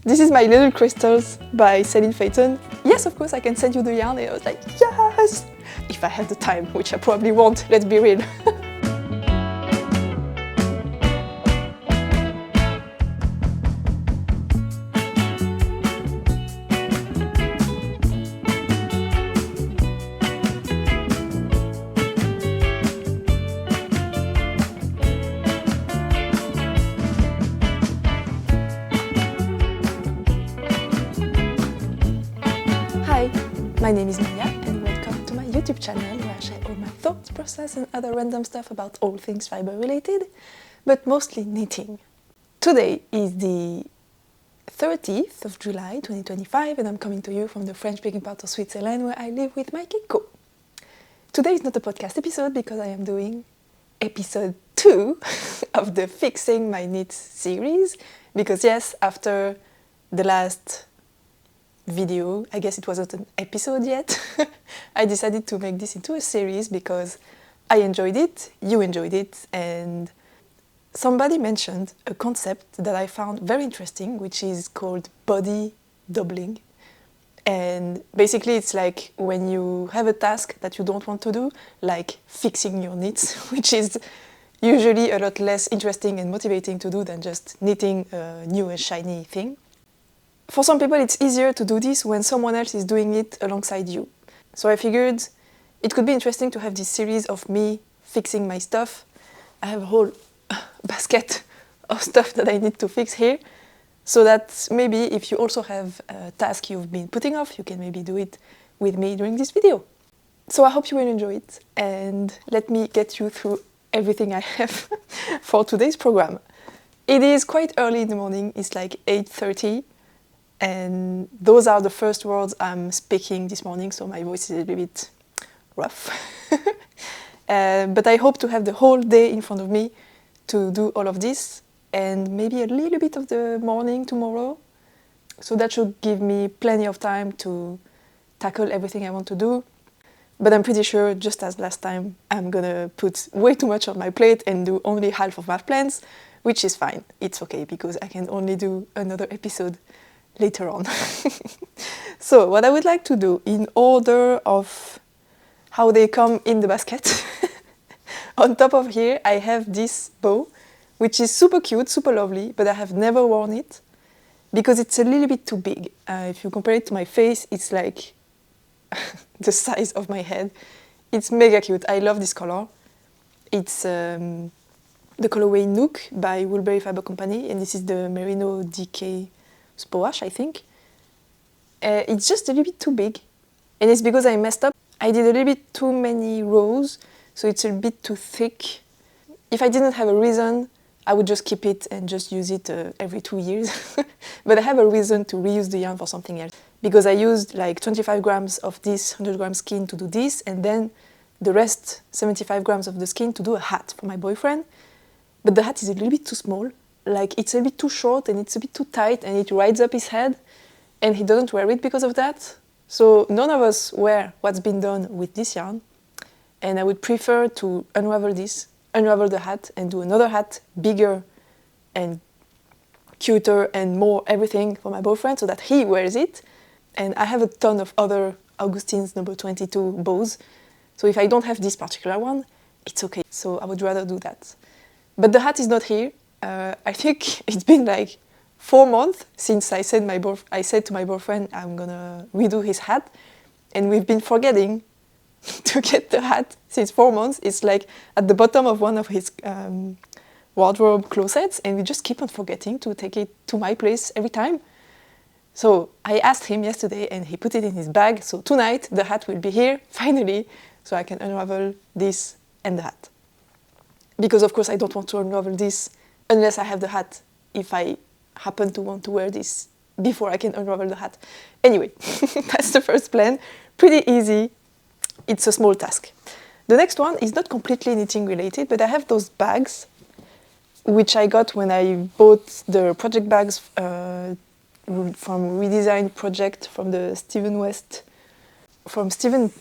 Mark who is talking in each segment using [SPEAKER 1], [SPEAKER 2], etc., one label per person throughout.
[SPEAKER 1] This is my little crystals by Celine Phaeton. Yes, of course, I can send you the yarn. And I was like, yes! If I have the time, which I probably won't, let's be real. Hi, my name is Maya and welcome to my YouTube channel where I share all my thoughts, process and other random stuff about all things fiber related, but mostly knitting. Today is the 30th of July 2025 and I'm coming to you from the French-speaking part of Switzerland where I live with my Kiko. Today is not a podcast episode because I am doing episode 2 of the Fixing My Knits series, because yes, after the last video, I guess it wasn't an episode yet, I decided to make this into a series because I enjoyed it, you enjoyed it, and somebody mentioned a concept that I found very interesting, which is called body doubling. And basically it's like when you have a task that you don't want to do, like fixing your knits, which is usually a lot less interesting and motivating to do than just knitting a new and shiny thing. For some people it's easier to do this when someone else is doing it alongside you. So I figured it could be interesting to have this series of me fixing my stuff. I have a whole basket of stuff that I need to fix here, so that maybe if you also have a task you've been putting off, you can maybe do it with me during this video. So I hope you will enjoy it, and let me get you through everything I have for today's program. It is quite early in the morning, it's like 8:30, and those are the first words I'm speaking this morning, so my voice is a little bit rough. But I hope to have the whole day in front of me to do all of this, and maybe a little bit of the morning tomorrow. So that should give me plenty of time to tackle everything I want to do. But I'm pretty sure, just as last time, I'm gonna put way too much on my plate and do only half of my plans, which is fine. It's okay, because I can only do another episode later on. So what I would like to do, in order of how they come in the basket, on top of here I have this bow, which is super cute, super lovely, but I have never worn it because it's a little bit too big. If you compare it to my face, it's like the size of my head. It's mega cute. I love this color. It's the colorway Nook by Woolberry Fiber Company, and this is the Merino DK Spoash, I think. It's just a little bit too big, and it's because I messed up. I did a little bit too many rows, so it's a bit too thick. If I didn't have a reason, I would just keep it and just use it every 2 years. But I have a reason to reuse the yarn for something else, because I used like 25 grams of this 100 gram skein to do this, and then the rest 75 grams of the skein to do a hat for my boyfriend. But the hat is a little bit too small. Like, it's a bit too short and it's a bit too tight and it rides up his head, and he doesn't wear it because of that. So none of us wear what's been done with this yarn, and I would prefer to unravel the hat and do another hat bigger and cuter and more everything for my boyfriend so that he wears it. And I have a ton of other Augustine's number 22 bows, so if I don't have this particular one, it's okay. So I would rather do that. But the hat is not here. I think it's been like 4 months since I said to my boyfriend I'm gonna redo his hat, and we've been forgetting to get the hat since 4 months. It's like at the bottom of one of his wardrobe closets, and we just keep on forgetting to take it to my place every time. So I asked him yesterday and he put it in his bag, so tonight the hat will be here, finally, so I can unravel this and the hat. Because of course I don't want to unravel this unless I have the hat, if I happen to want to wear this before I can unravel the hat. Anyway, that's the first plan. Pretty easy. It's a small task. The next one is not completely knitting related, but I have those bags, which I got when I bought the project bags from Redesign Project from the Stephen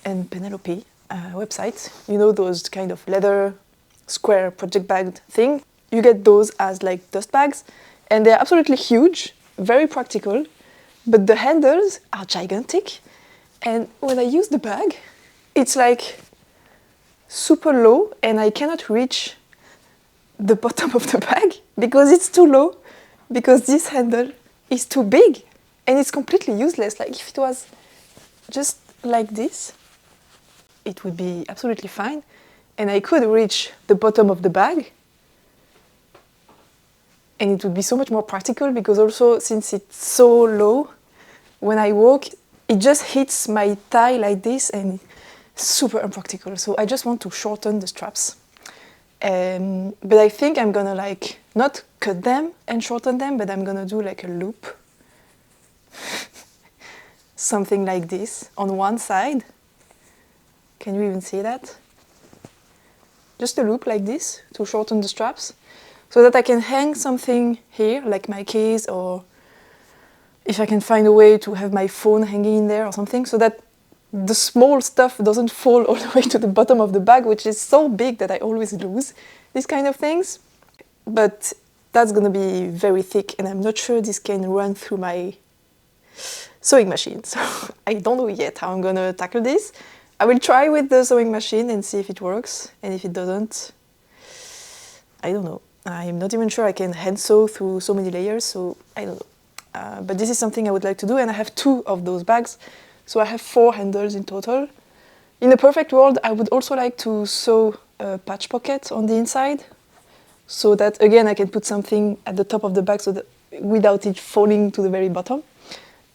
[SPEAKER 1] and Penelope website. You know, those kind of leather square project bag thing. You get those as like dust bags, and they're absolutely huge, very practical, but the handles are gigantic. And when I use the bag, it's like super low and I cannot reach the bottom of the bag because it's too low, because this handle is too big and it's completely useless. Like if it was just like this, it would be absolutely fine and I could reach the bottom of the bag and it would be so much more practical, because also since it's so low, when I walk, it just hits my thigh like this and super unpractical. So I just want to shorten the straps. But I think I'm gonna like not cut them and shorten them, but I'm gonna do like a loop. Something like this on one side. Can you even see that? Just a loop like this to shorten the straps, so that I can hang something here, like my keys, or if I can find a way to have my phone hanging in there or something, so that the small stuff doesn't fall all the way to the bottom of the bag, which is so big that I always lose these kind of things. But that's gonna be very thick and I'm not sure this can run through my sewing machine. So I don't know yet how I'm gonna tackle this. I will try with the sewing machine and see if it works, and if it doesn't, I don't know. I'm not even sure I can hand sew through so many layers, so I don't know. But this is something I would like to do, and I have 2 of those bags, so I have 4 handles in total. In a perfect world, I would also like to sew a patch pocket on the inside, so that again I can put something at the top of the bag so that without it falling to the very bottom.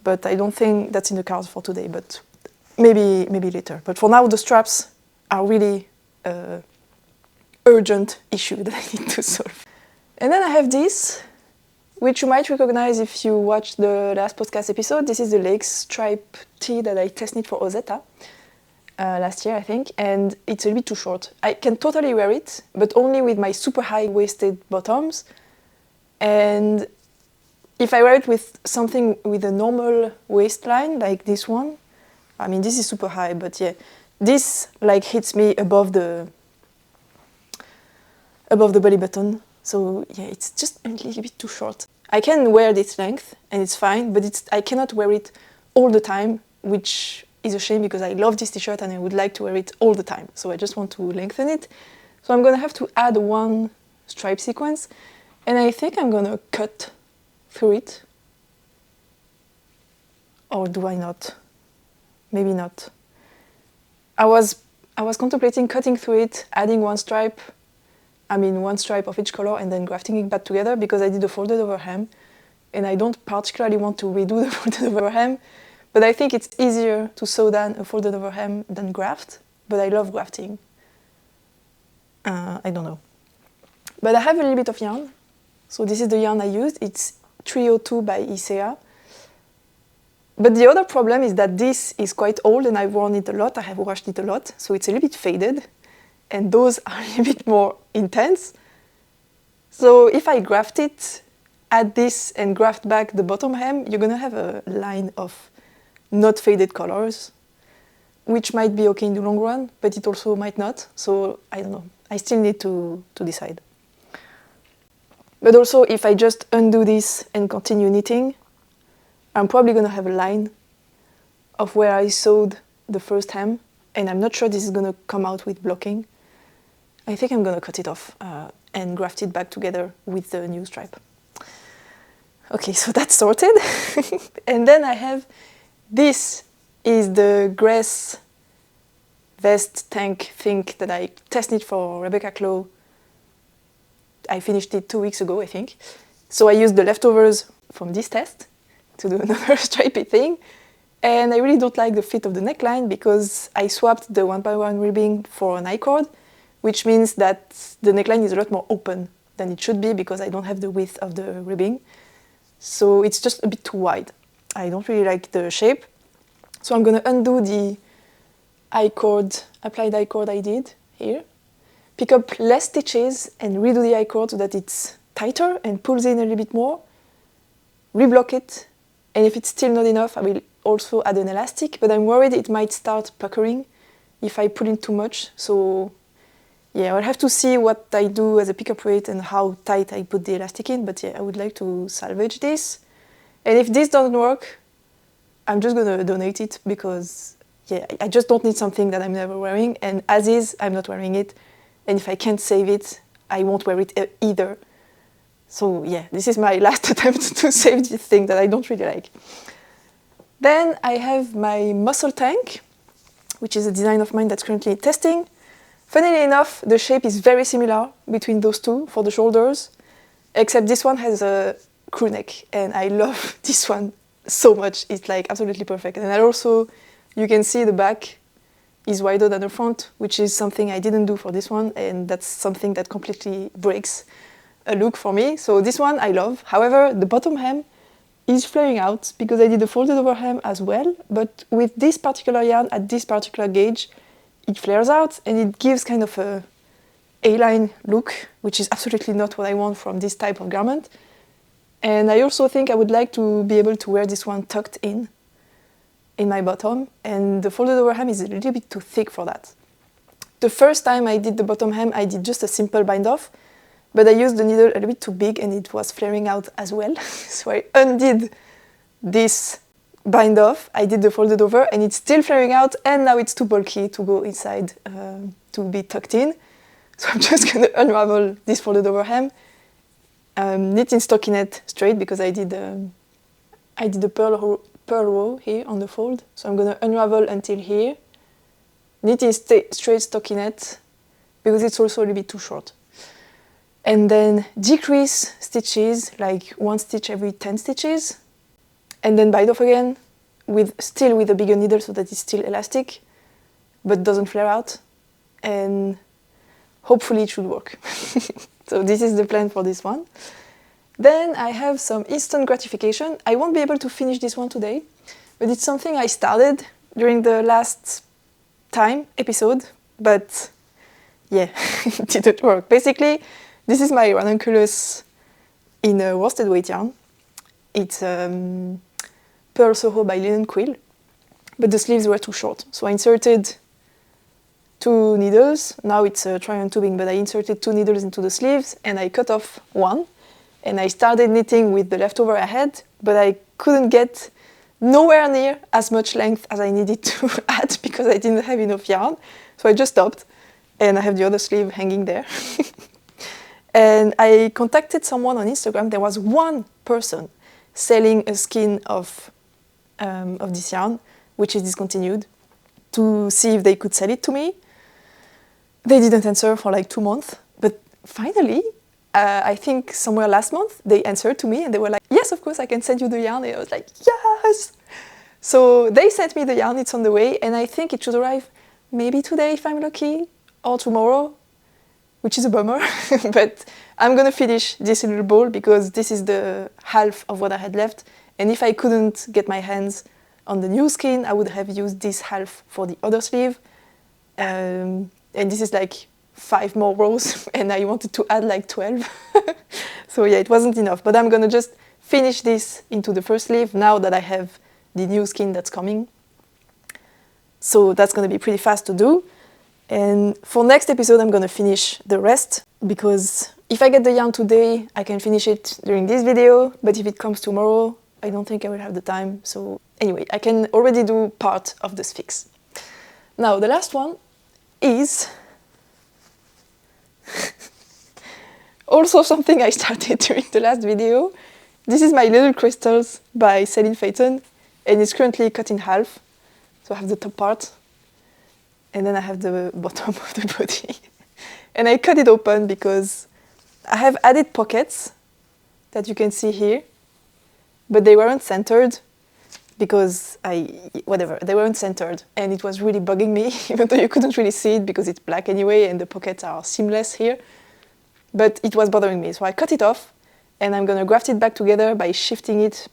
[SPEAKER 1] But I don't think that's in the cards for today, but maybe later. But for now, the straps are really urgent issue that I need to solve. And then I have this, which you might recognize if you watched the last podcast episode. This is the leg stripe tee that I test knit for Ozetta last year, I think, and it's a bit too short. I can totally wear it, but only with my super high-waisted bottoms. And if I wear it with something with a normal waistline, like this one, I mean, this is super high, but yeah, this like hits me above the belly button. So yeah, it's just a little bit too short. I can wear this length and it's fine, but I cannot wear it all the time, which is a shame because I love this t-shirt and I would like to wear it all the time. So I just want to lengthen it. So I'm gonna have to add 1 stripe sequence, and I think I'm gonna cut through it. Or do I not? Maybe not. I was contemplating cutting through it, adding 1 stripe of each color, and then grafting it back together, because I did a folded over hem and I don't particularly want to redo the folded over hem, but I think it's easier to sew down a folded over hem than graft, but I love grafting. I don't know. But I have a little bit of yarn. So this is the yarn I used. It's 302 by Isea. But the other problem is that this is quite old and I've worn it a lot. I have washed it a lot, so it's a little bit faded. And those are a little bit more intense. So if I graft it, add this and graft back the bottom hem, you're gonna have a line of not faded colors, which might be okay in the long run, but it also might not. So I don't know. I still need to decide. But also, if I just undo this and continue knitting, I'm probably gonna have a line of where I sewed the first hem, and I'm not sure this is gonna come out with blocking. I think I'm gonna cut it off and graft it back together with the new stripe. Okay, so that's sorted. And then I have, this is the Grace vest tank thing that I test knit for Rebecca Clow. I finished it 2 weeks ago, I think. So I used the leftovers from this test to do another stripy thing. And I really don't like the fit of the neckline because I swapped the 1x1 ribbing for an I-cord, which means that the neckline is a lot more open than it should be because I don't have the width of the ribbing. So it's just a bit too wide. I don't really like the shape. So I'm gonna undo the I-cord, applied I-cord I did here, pick up less stitches and redo the I-cord so that it's tighter and pulls in a little bit more, reblock it, and if it's still not enough, I will also add an elastic, but I'm worried it might start puckering if I pull in too much. So yeah, I'll have to see what I do as a pickup rate and how tight I put the elastic in, but yeah, I would like to salvage this. And if this doesn't work, I'm just gonna donate it because yeah, I just don't need something that I'm never wearing, and as is, I'm not wearing it. And if I can't save it, I won't wear it either. So yeah, this is my last attempt to save this thing that I don't really like. Then I have my muscle tank, which is a design of mine that's currently testing. Funnily enough, the shape is very similar between those two for the shoulders, except this one has a crew neck, and I love this one so much. It's like absolutely perfect. And also, you can see the back is wider than the front, which is something I didn't do for this one, and that's something that completely breaks a look for me. So this one I love. However, the bottom hem is flaring out because I did a folded over hem as well, but with this particular yarn at this particular gauge, it flares out and it gives kind of a A-line look, which is absolutely not what I want from this type of garment. And I also think I would like to be able to wear this one tucked in my bottom, and the folded over hem is a little bit too thick for that. The first time I did the bottom hem, I did just a simple bind off, but I used the needle a little bit too big and it was flaring out as well. So I undid this bind off, I did the folded over, and it's still flaring out, and now it's too bulky to go inside to be tucked in. So I'm just gonna unravel this folded over hem, knit in stockinette straight because I did a pearl row here on the fold. So I'm gonna unravel until here, knit in straight stockinette because it's also a little bit too short. And then decrease stitches, like 1 stitch every 10 stitches. And then bind off again, still with a bigger needle so that it's still elastic, but doesn't flare out. And hopefully it should work. So this is the plan for this one. Then I have some instant gratification. I won't be able to finish this one today, but it's something I started during the last episode, but yeah, it didn't work. Basically, this is my ranunculus in a worsted weight yarn. It's Pearl Soho by Linen Quill, but the sleeves were too short. So I inserted 2 needles. Now it's a try-on tubing, but I inserted 2 needles into the sleeves and I cut off one. And I started knitting with the leftover I had, but I couldn't get nowhere near as much length as I needed to add because I didn't have enough yarn. So I just stopped, and I have the other sleeve hanging there. And I contacted someone on Instagram. There was one person selling a skein of this yarn, which is discontinued, to see if they could sell it to me. They didn't answer for like 2 months, but finally, I think somewhere last month, they answered to me and they were like, yes, of course, I can send you the yarn. And I was like, yes! So they sent me the yarn, it's on the way, and I think it should arrive maybe today if I'm lucky, or tomorrow, which is a bummer. But I'm gonna finish this little ball because this is the half of what I had left. And if I couldn't get my hands on the new skein, I would have used this half for the other sleeve. And this is like 5 more rows, and I wanted to add like 12. So yeah, it wasn't enough, but I'm gonna just finish this into the first sleeve now that I have the new skein that's coming. So that's gonna be pretty fast to do. And for next episode, I'm gonna finish the rest, because if I get the yarn today, I can finish it during this video, but if it comes tomorrow, I don't think I will have the time. So anyway, I can already do part of the Sphinx. Now, the last one is also something I started during the last video. This is my Little Crystals by Celine Phaeton, and it's currently cut in half. So I have the top part, and then I have the bottom of the body. And I cut it open because I have added pockets that you can see here, but they weren't centered because they weren't centered, and it was really bugging me, even though you couldn't really see it because it's black anyway and the pockets are seamless here. But it was bothering me, so I cut it off, and I'm gonna graft it back together by shifting it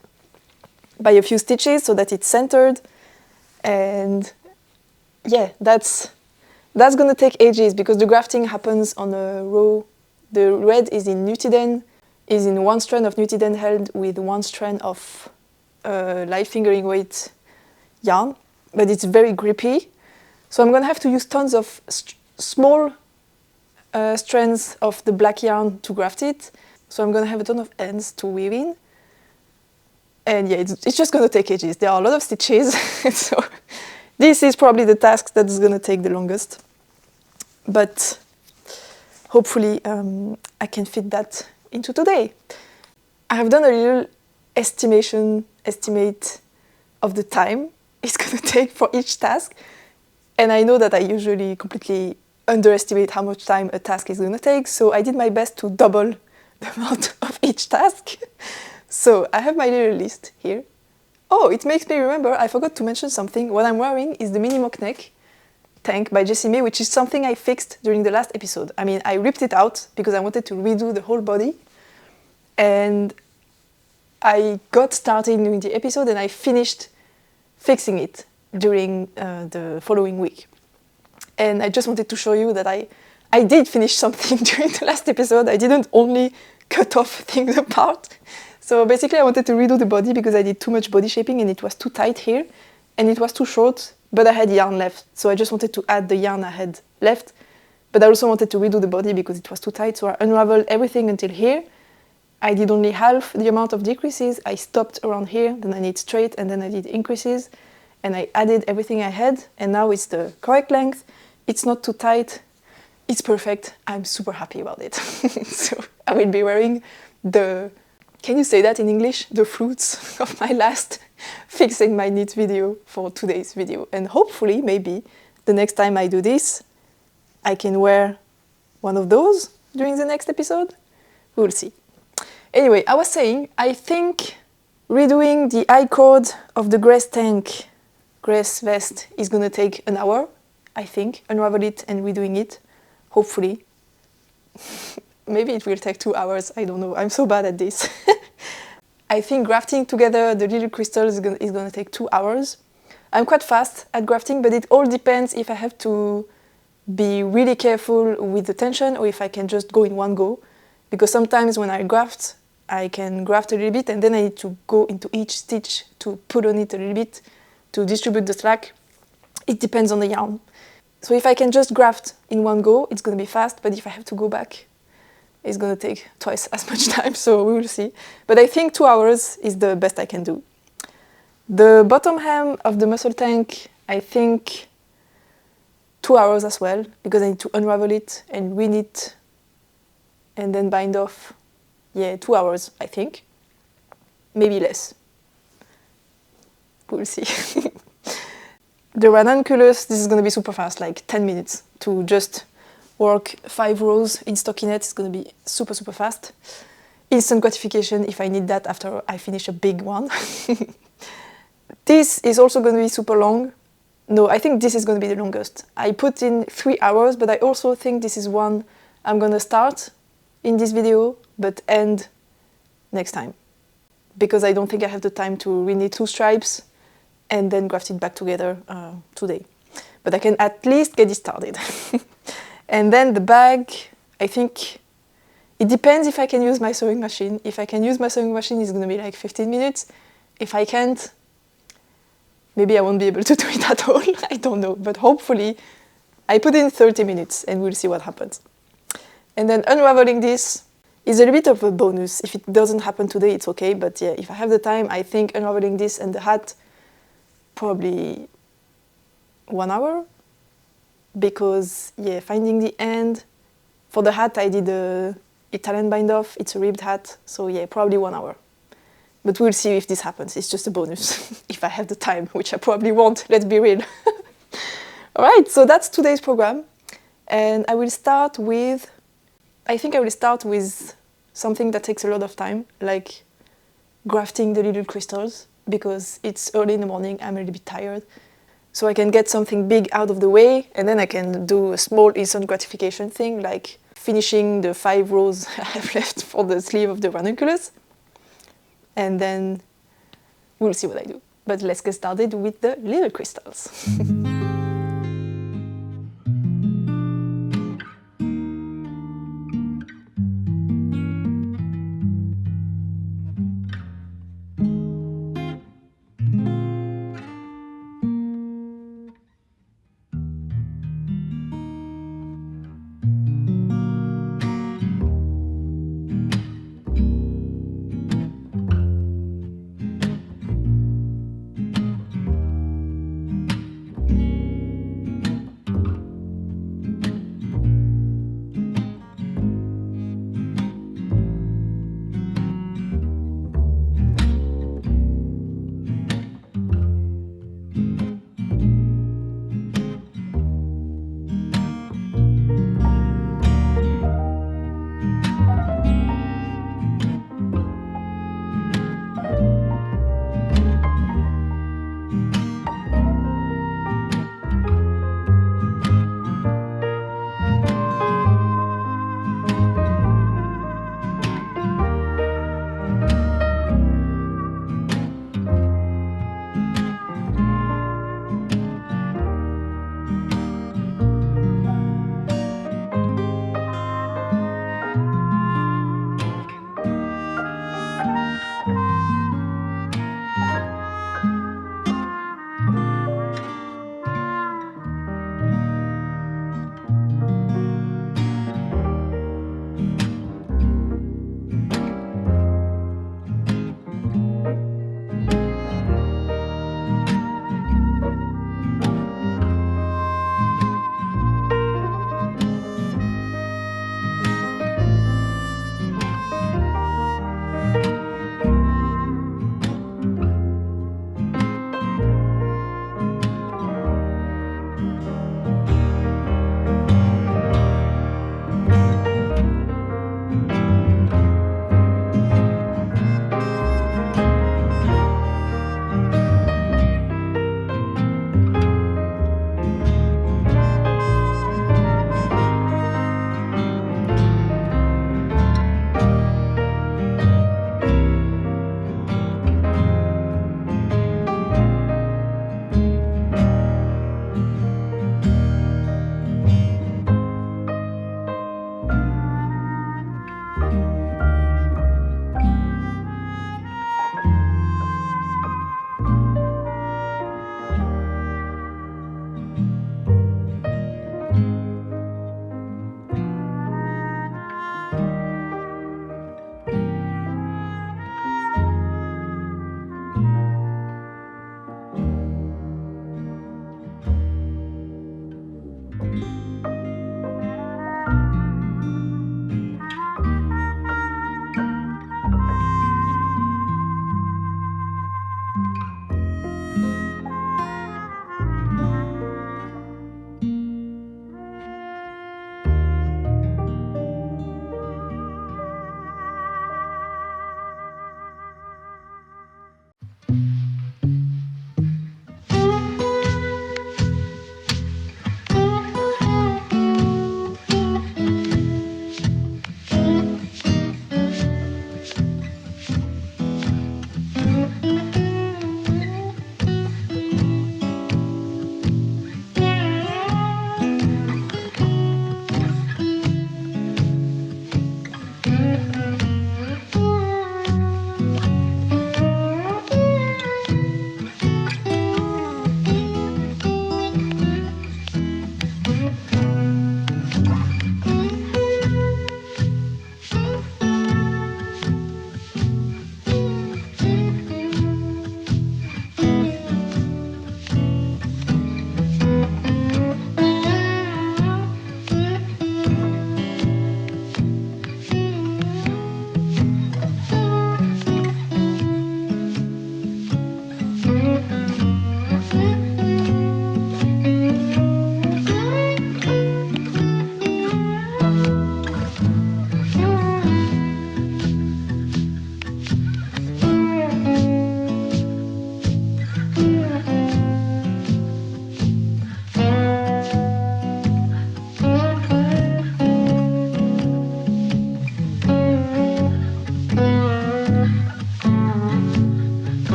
[SPEAKER 1] by a few stitches so that it's centered. And yeah, that's gonna take ages because the grafting happens on a row. The red is in Nutiden, is in 1 strand of Nutiden held with 1 strand of light fingering weight yarn, but it's very grippy. So I'm gonna have to use tons of small strands of the black yarn to graft it. So I'm gonna have a ton of ends to weave in. And yeah, it's just going to take ages. There are a lot of stitches, so this is probably the task that is going to take the longest. But hopefully I can fit that into today. I have done a little estimate of the time it's going to take for each task. And I know that I usually completely underestimate how much time a task is going to take, so I did my best to double the amount of each task. So I have my little list here. Oh, it makes me remember, I forgot to mention something. What I'm wearing is the mini mock neck tank by Jessie, which is something I fixed during the last episode. I mean, I ripped it out because I wanted to redo the whole body. And I got started during the episode and I finished fixing it during the following week. And I just wanted to show you that I did finish something during the last episode. I didn't only cut off things apart. So basically I wanted to redo the body because I did too much body shaping and it was too tight here and it was too short, but I had yarn left. So I just wanted to add the yarn I had left, but I also wanted to redo the body because it was too tight. So I unraveled everything until here. I did only half the amount of decreases. I stopped around here, then I did straight and then I did increases and I added everything I had and now it's the correct length. It's not too tight. It's perfect. I'm super happy about it. So I will be wearing can you say that in English? The fruits of my last fixing my knit video for today's video. And hopefully, maybe, the next time I do this, I can wear one of those during the next episode. We'll see. Anyway, I was saying, I think redoing the I-cord of the Grace vest is gonna take an hour, I think. Unravel it and redoing it, hopefully. Maybe it will take 2 hours, I don't know. I'm so bad at this. I think grafting together the little crystals is gonna take 2 hours. I'm quite fast at grafting, but it all depends if I have to be really careful with the tension or if I can just go in one go. Because sometimes when I graft, I can graft a little bit and then I need to go into each stitch to put on it a little bit to distribute the slack. It depends on the yarn. So if I can just graft in one go, it's gonna be fast, but if I have to go back, it's gonna take twice as much time, so we will see. But I think 2 hours is the best I can do. The bottom hem of the muscle tank, I think 2 hours as well, because I need to unravel it and reknit and then bind off. Yeah, 2 hours, I think. Maybe less. We'll see. The ranunculus, this is gonna be super fast, like 10 minutes to just work 5 rows in stockinette. It's going to be super, super fast. Instant gratification if I need that after I finish a big one. This is also going to be super long. No, I think this is going to be the longest. I put in 3 hours, but I also think this is one I'm going to start in this video, but end next time. Because I don't think I have the time to reknit 2 stripes and then graft it back together today. But I can at least get it started. And then the bag, I think it depends if I can use my sewing machine. If I can use my sewing machine, it's going to be like 15 minutes. If I can't, maybe I won't be able to do it at all. I don't know. But hopefully, I put in 30 minutes and we'll see what happens. And then unraveling this is a little bit of a bonus. If it doesn't happen today, it's okay. But yeah, if I have the time, I think unraveling this and the hat, probably 1 hour. Because, yeah, finding the end. For the hat, I did a Italian bind-off. It's a ribbed hat. So, yeah, probably 1 hour. But we'll see if this happens. It's just a bonus. If I have the time, which I probably won't. Let's be real. All right, so that's today's program. And I will start with... I think I will start with something that takes a lot of time, like grafting the little crystals. Because it's early in the morning, I'm a little bit tired. So I can get something big out of the way, and then I can do a small instant gratification thing, like finishing the 5 rows I have left for the sleeve of the ranunculus. And then we'll see what I do. But let's get started with the little crystals.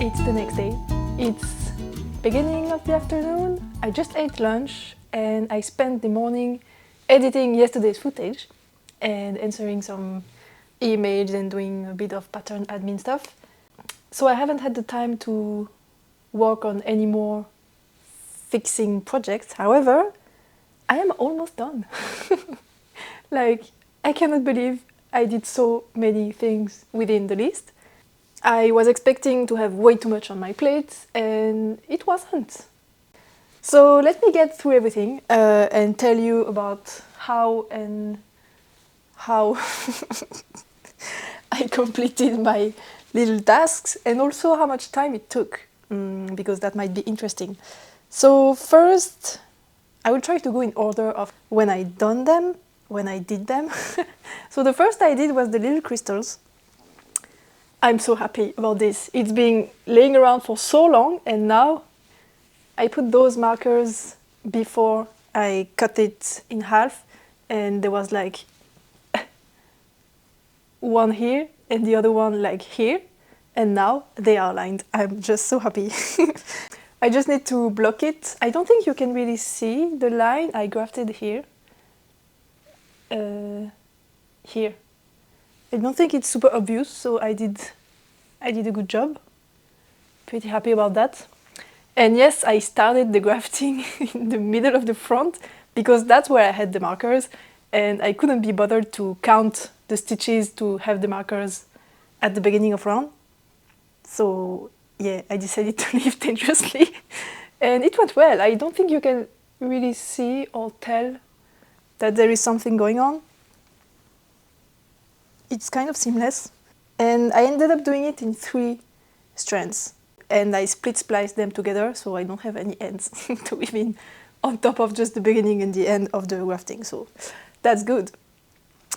[SPEAKER 1] it's the next day. It's beginning of the afternoon. I just ate lunch and I spent the morning editing yesterday's footage and answering some emails and doing a bit of pattern admin stuff. So I haven't had the time to work on any more fixing projects. However, I am almost done. Like, I cannot believe I did so many things within the list. I was expecting to have way too much on my plate, and it wasn't. So let me get through everything and tell you about how I completed my little tasks, and also how much time it took, because that might be interesting. So first, I will try to go in order of when I did them. So the first I did was the little crystals. I'm so happy about this. It's been laying around for so long, and now I put those markers before I cut it in half, and there was like one here and the other one like here, and now they are aligned. I'm just so happy. I just need to block it. I don't think you can really see the line I grafted here. Here. I don't think it's super obvious, so I did a good job. Pretty happy about that. And yes, I started the grafting in the middle of the front because that's where I had the markers, and I couldn't be bothered to count the stitches to have the markers at the beginning of round. So yeah, I decided to leave dangerously, and it went well. I don't think you can really see or tell that there is something going on. It's kind of seamless, and I ended up doing it in 3 strands, and I split spliced them together so I don't have any ends to weave in on top of just the beginning and the end of the grafting, so that's good.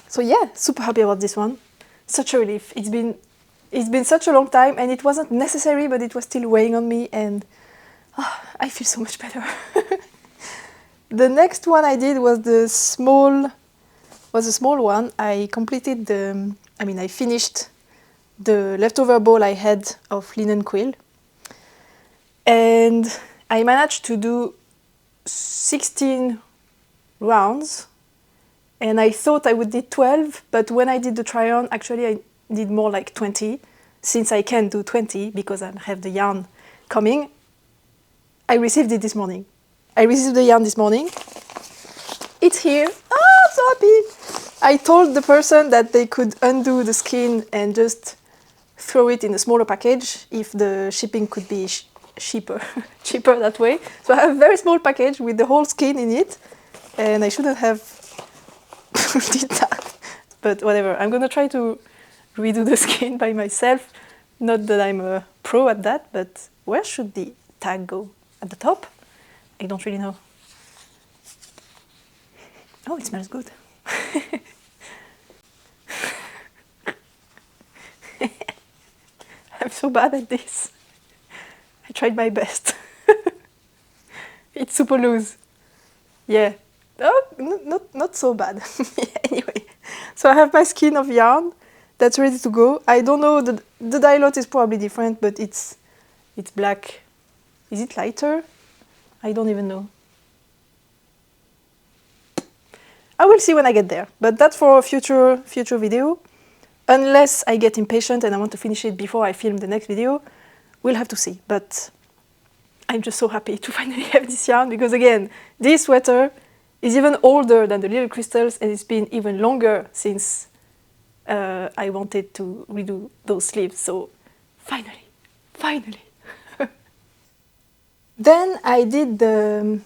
[SPEAKER 1] So yeah, super happy about this one. Such a relief. It's been such a long time, and it wasn't necessary, but it was still weighing on me, and I feel so much better. The next one I did was a small one. I finished the leftover ball I had of linen quill, and I managed to do 16 rounds, and I thought I would need 12, but when I did the try-on, actually I did more like 20, since I can do 20 because I have the yarn coming. I received it this morning. I received the yarn this morning. It's here. I'm so happy. I told the person that they could undo the skin and just throw it in a smaller package if the shipping could be cheaper that way. So I have a very small package with the whole skin in it, and I shouldn't have did that. But whatever, I'm gonna try to redo the skin by myself. Not that I'm a pro at that, but where should the tag go? At the top? I don't really know. Oh, it smells good. I'm so bad at this. I tried my best. It's super loose. Yeah. Oh, not so bad. Yeah, anyway, so I have my skein of yarn that's ready to go. I don't know, the dye lot is probably different, but it's black. Is it lighter? I don't even know. I will see when I get there, but that's for a future video. Unless I get impatient and I want to finish it before I film the next video, we'll have to see. But I'm just so happy to finally have this yarn, because again, this sweater is even older than the little crystals, and it's been even longer since I wanted to redo those sleeves. So finally. Then I did the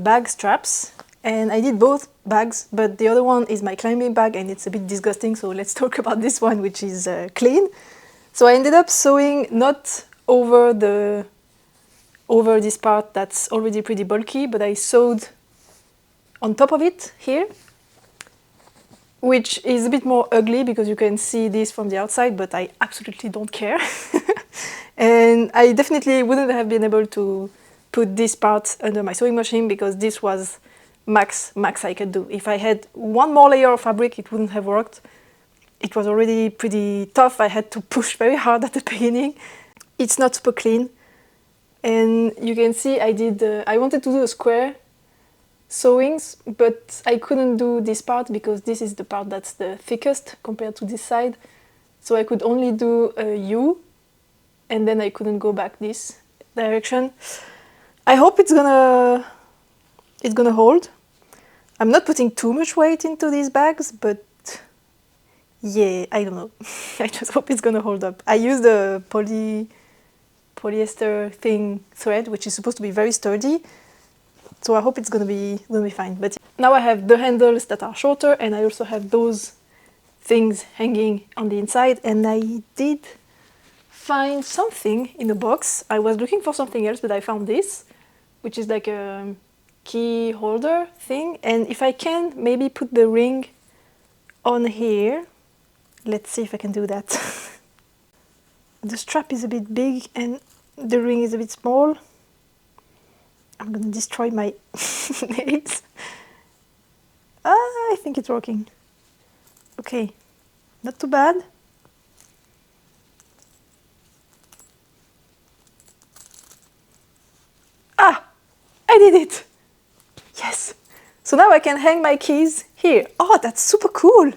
[SPEAKER 1] bag straps, and I did both bags, but the other one is my climbing bag and it's a bit disgusting, so let's talk about this one, which is clean. So I ended up sewing not over this part that's already pretty bulky, but I sewed on top of it here, which is a bit more ugly because you can see this from the outside, but I absolutely don't care. And I definitely wouldn't have been able to put this part under my sewing machine, because this was max I could do. If I had one more layer of fabric, it wouldn't have worked. It was already pretty tough. I had to push very hard at the beginning. it's not super clean. And you can see I wanted to do a square sewings, but I couldn't do this part because this is the part that's the thickest compared to this side. So I could only do a U, and then I couldn't go back this direction. I hope it's gonna hold. I'm not putting too much weight into these bags, but yeah, I don't know. I just hope it's gonna hold up. I used a polyester thin thread, which is supposed to be very sturdy. So I hope it's gonna be fine. But now I have the handles that are shorter, and I also have those things hanging on the inside. And I did find something in a box. I was looking for something else, but I found this, which is like a key holder thing. And if I can maybe put the ring on here, let's see if I can do that. The strap is a bit big and the ring is a bit small. I'm gonna destroy my nails. I think it's working. Okay, not too bad. Ah, I did it! Yes! So now I can hang my keys here. Oh, that's super cool!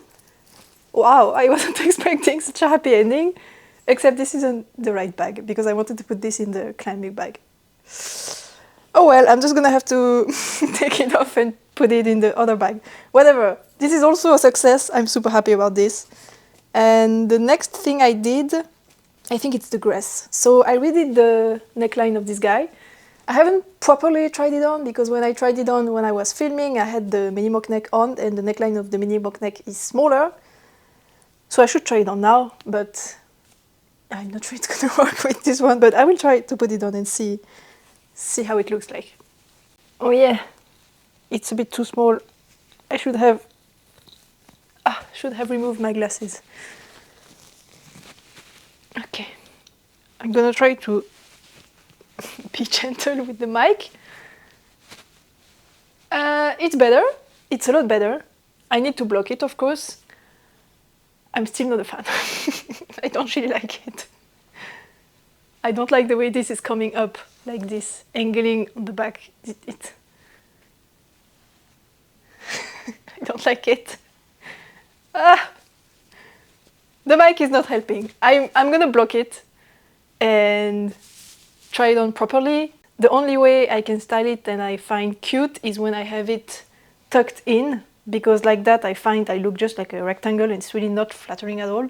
[SPEAKER 1] Wow, I wasn't expecting such a happy ending. Except this isn't the right bag, because I wanted to put this in the climbing bag. Oh well, I'm just gonna have to take it off and put it in the other bag. Whatever, this is also a success. I'm super happy about this. And the next thing I did, I think it's the dress. So I redid the neckline of this guy. I haven't properly tried it on, because when I tried it on when I was filming, I had the mini mock neck on, and the neckline of the mini mock neck is smaller. So I should try it on now, but I'm not sure it's gonna work with this one, but I will try to put it on and see how it looks like. Oh yeah, it's a bit too small. I should have removed my glasses. Okay, I'm gonna try to be gentle with the mic. It's better. It's a lot better. I need to block it, of course. I'm still not a fan. I don't really like it. I don't like the way this is coming up, like this, angling on the back. I don't like it. The mic is not helping. I'm gonna block it and try it on properly. The only way I can style it and I find cute is when I have it tucked in, because like that I find I look just like a rectangle and it's really not flattering at all.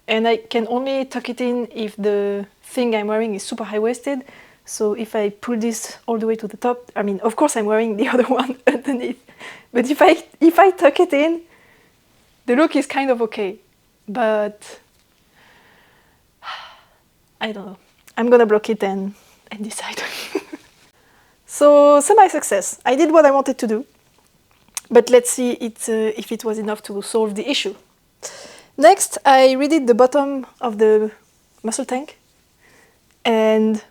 [SPEAKER 1] And I can only tuck it in if the thing I'm wearing is super high-waisted. So if I pull this all the way to the top, I mean, of course I'm wearing the other one underneath. But if I tuck it in, the look is kind of okay. But I don't know. I'm gonna block it and decide. So semi-success. I did what I wanted to do. But let's see if it was enough to solve the issue. Next, I redid the bottom of the muscle tank, and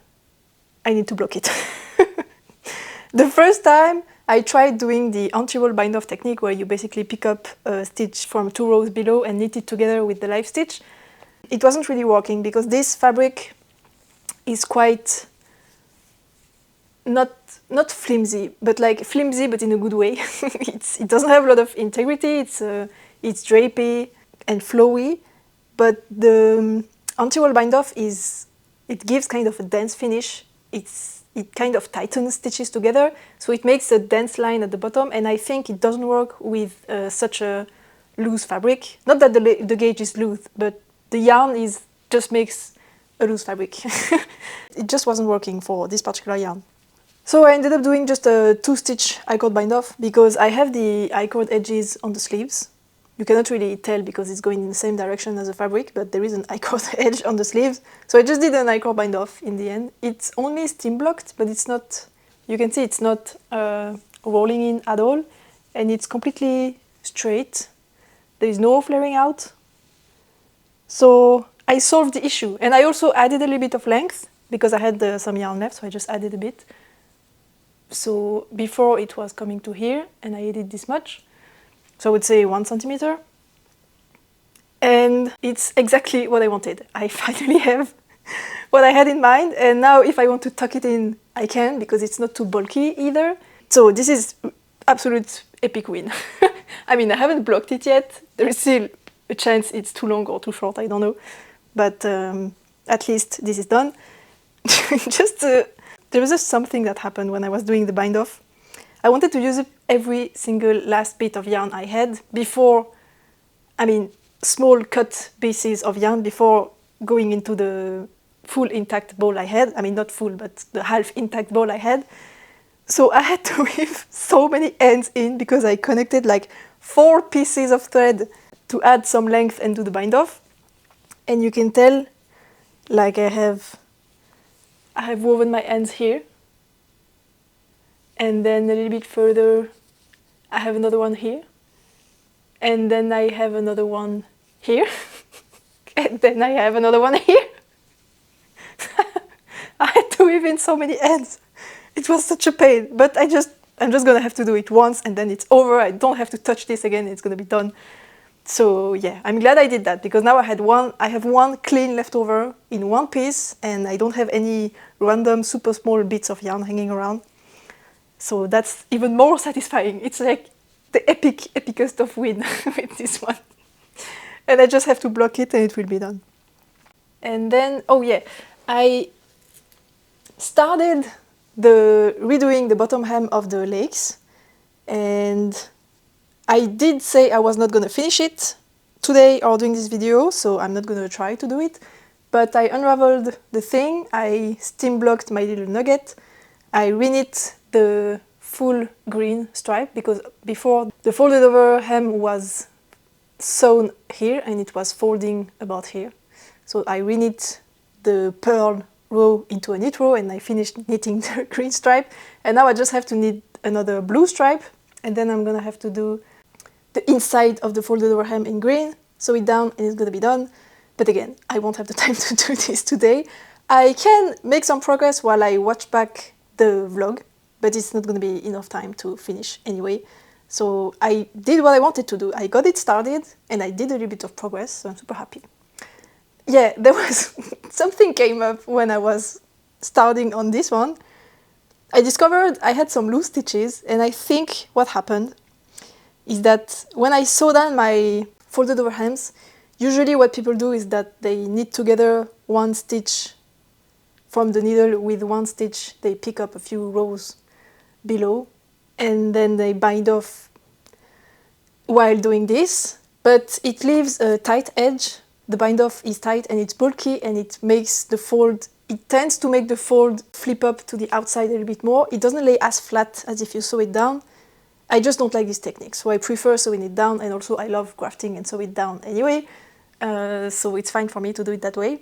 [SPEAKER 1] I need to block it. The first time I tried doing the anti-roll bind-off technique, where you basically pick up a stitch from 2 rows below and knit it together with the live stitch. It wasn't really working because this fabric is quite not flimsy, but like flimsy, but in a good way. It doesn't have a lot of integrity. It's drapey and flowy, but the anti-roll bind-off it gives kind of a dense finish. It kind of tightens stitches together, so it makes a dense line at the bottom, and I think it doesn't work with such a loose fabric. Not that the gauge is loose, but the yarn just makes a loose fabric. It just wasn't working for this particular yarn. So I ended up doing just a 2-stitch I-cord bind-off, because I have the I-cord edges on the sleeves. You cannot really tell because it's going in the same direction as the fabric, but there is an I-cord edge on the sleeves. So I just did an I-cord bind-off in the end. It's only steam blocked, but it's not, you can see it's not rolling in at all. And it's completely straight. There is no flaring out. So I solved the issue. And I also added a little bit of length because I had some yarn left, so I just added a bit. So before it was coming to here, and I added this much. So I would say 1 centimeter. And it's exactly what I wanted. I finally have what I had in mind. And now if I want to tuck it in, I can, because it's not too bulky either. So this is absolute epic win. I mean, I haven't blocked it yet. There is still a chance it's too long or too short, I don't know. But at least this is done. There was just something that happened when I was doing the bind off. I wanted to use up every single last bit of yarn I had before, small cut pieces of yarn before going into the full intact ball I had. I mean, not full, but the half intact ball I had. So I had to weave so many ends in because I connected like 4 pieces of thread to add some length and do the bind off. And you can tell, like I have woven my ends here. And then a little bit further, I have another one here. And then I have another one here. And then I have another one here. I had to weave in so many ends. It was such a pain, but I'm just gonna have to do it once and then it's over. I don't have to touch this again, it's gonna be done. So yeah, I'm glad I did that because now I have one clean leftover in one piece and I don't have any random super small bits of yarn hanging around. So that's even more satisfying. It's like the epicest of win with this one. And I just have to block it and it will be done. And then, oh yeah, I started redoing the bottom hem of the legs, and I did say I was not going to finish it today or doing this video, so I'm not going to try to do it. But I unraveled the thing, I steam blocked my little nugget, I reknit the full green stripe because before the folded over hem was sewn here and it was folding about here. So I reknit the pearl row into a knit row and I finished knitting the green stripe. And now I just have to knit another blue stripe and then I'm gonna have to do the inside of the folded over hem in green, sew it down and it's gonna be done. But again, I won't have the time to do this today. I can make some progress while I watch back the vlog, but it's not gonna be enough time to finish anyway. So I did what I wanted to do. I got it started and I did a little bit of progress, so I'm super happy. Yeah, there was something came up when I was starting on this one. I discovered I had some loose stitches and I think what happened is that when I sew down my folded over hems, usually what people do is that they knit together one stitch from the needle with one stitch, they pick up a few rows below and then they bind off while doing this, but it leaves a tight edge. The bind off is tight and it's bulky and it makes the fold, it tends to make the fold flip up to the outside a little bit more. It doesn't lay as flat as if you sew it down. I just don't like this technique, so I prefer sewing it down, and also I love grafting and sew it down anyway, so it's fine for me to do it that way.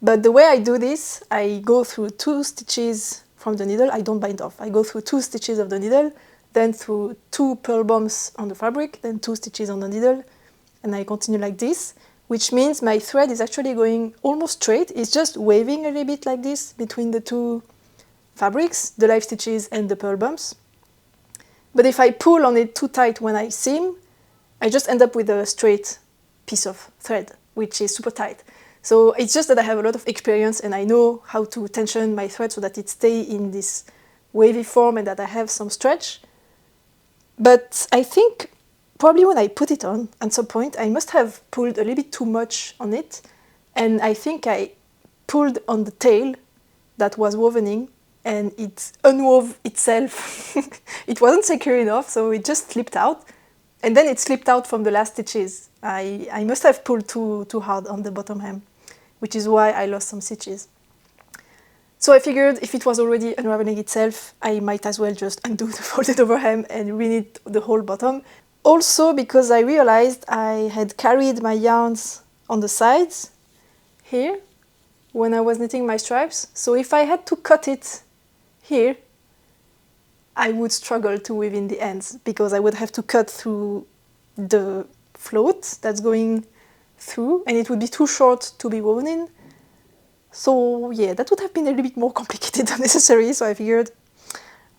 [SPEAKER 1] But the way I do this, I go through 2 stitches from the needle. I don't bind off. I go through 2 stitches of the needle, then through 2 purl bumps on the fabric, then 2 stitches on the needle, and I continue like this, which means my thread is actually going almost straight. It's just waving a little bit like this between the 2 fabrics, the live stitches and the purl bumps. But if I pull on it too tight when I seam, I just end up with a straight piece of thread, which is super tight. So it's just that I have a lot of experience and I know how to tension my thread so that it stays in this wavy form and that I have some stretch. But I think probably when I put it on, at some point, I must have pulled a little bit too much on it. And I think I pulled on the tail that was wovening and it unwove itself. It wasn't secure enough, so it just slipped out. And then it slipped out from the last stitches. I must have pulled too hard on the bottom hem, which is why I lost some stitches. So I figured if it was already unraveling itself, I might as well just undo the folded over hem and reknit the whole bottom. Also because I realized I had carried my yarns on the sides here when I was knitting my stripes. So if I had to cut it here, I would struggle to weave in the ends because I would have to cut through the float that's going through and it would be too short to be woven in. So yeah, that would have been a little bit more complicated than necessary, so I figured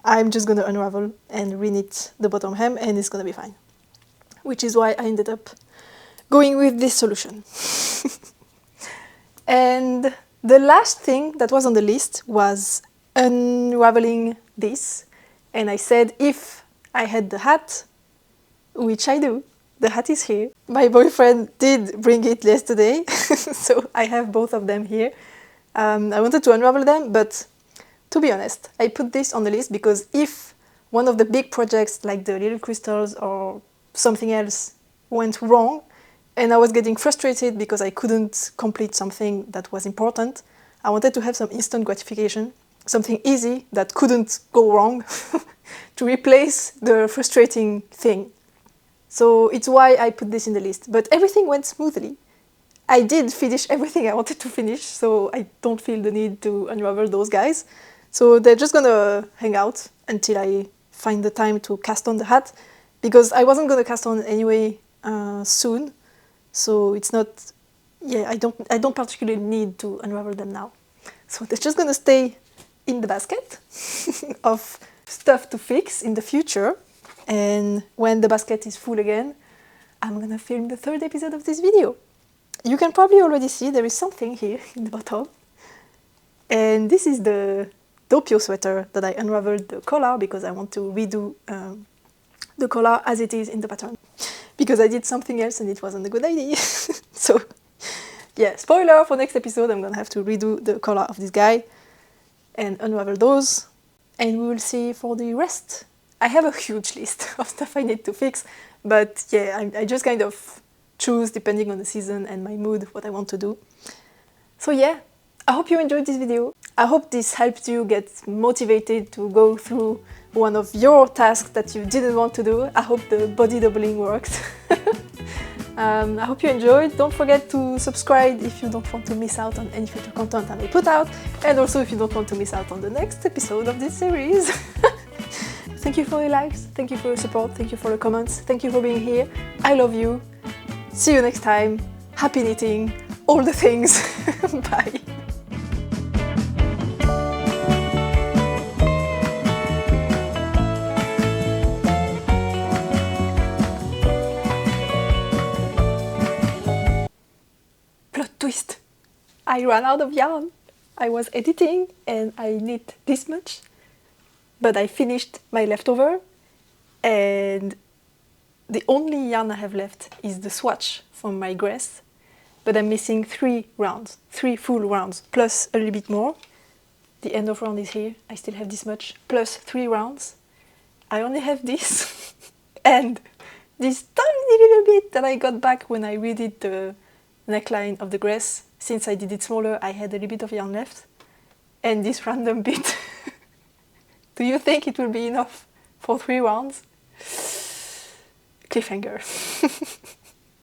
[SPEAKER 1] I'm just gonna unravel and reknit the bottom hem and it's gonna be fine. Which is why I ended up going with this solution. And The last thing that was on the list was unraveling this. And I said if I had the hat, which I do, the hat is here. My boyfriend did bring it yesterday, so I have both of them here. I wanted to unravel them, but to be honest, I put this on the list because if one of the big projects like the little crystals or something else went wrong, and I was getting frustrated because I couldn't complete something that was important, I wanted to have some instant gratification, something easy that couldn't go wrong to replace the frustrating thing. So it's why I put this in the list. But everything went smoothly. I did finish everything I wanted to finish, so I don't feel the need to unravel those guys. So they're just gonna hang out until I find the time to cast on the hat, because I wasn't gonna cast on anyway soon. So it's not, I don't particularly need to unravel them now. So they're just gonna stay in the basket of stuff to fix in the future. And when the basket is full again, I'm gonna film the third episode of this video. You can probably already see there is something here in the bottom. And this is the Doppio sweater that I unraveled the collar because I want to redo the collar as it is in the pattern. Because I did something else and it wasn't a good idea. So, yeah, spoiler for next episode, I'm gonna have to redo the collar of this guy and unravel those. And we will see for the rest. I have a huge list of stuff I need to fix, but yeah, I just kind of choose depending on the season and my mood what I want to do. So yeah, I hope you enjoyed this video. I hope this helped you get motivated to go through one of your tasks that you didn't want to do. I hope the body doubling worked. I hope you enjoyed. Don't forget to subscribe if you don't want to miss out on any future content I may put out, and also if you don't want to miss out on the next episode of this series. Thank you for your likes, thank you for your support, thank you for the comments, thank you for being here. I love you. See you next time. Happy knitting, all the things. Bye. Plot twist. I ran out of yarn. I was editing and I knit this much, but I finished my leftover and the only yarn I have left is the swatch from my grass, but I'm missing 3 rounds, 3 full rounds, plus a little bit more. The end of round is here, I still have this much, plus 3 rounds. I only have this, and this tiny little bit that I got back when I redid the neckline of the grass. Since I did it smaller, I had a little bit of yarn left, and this random bit. Do you think it will be enough for 3 rounds? Cliffhanger.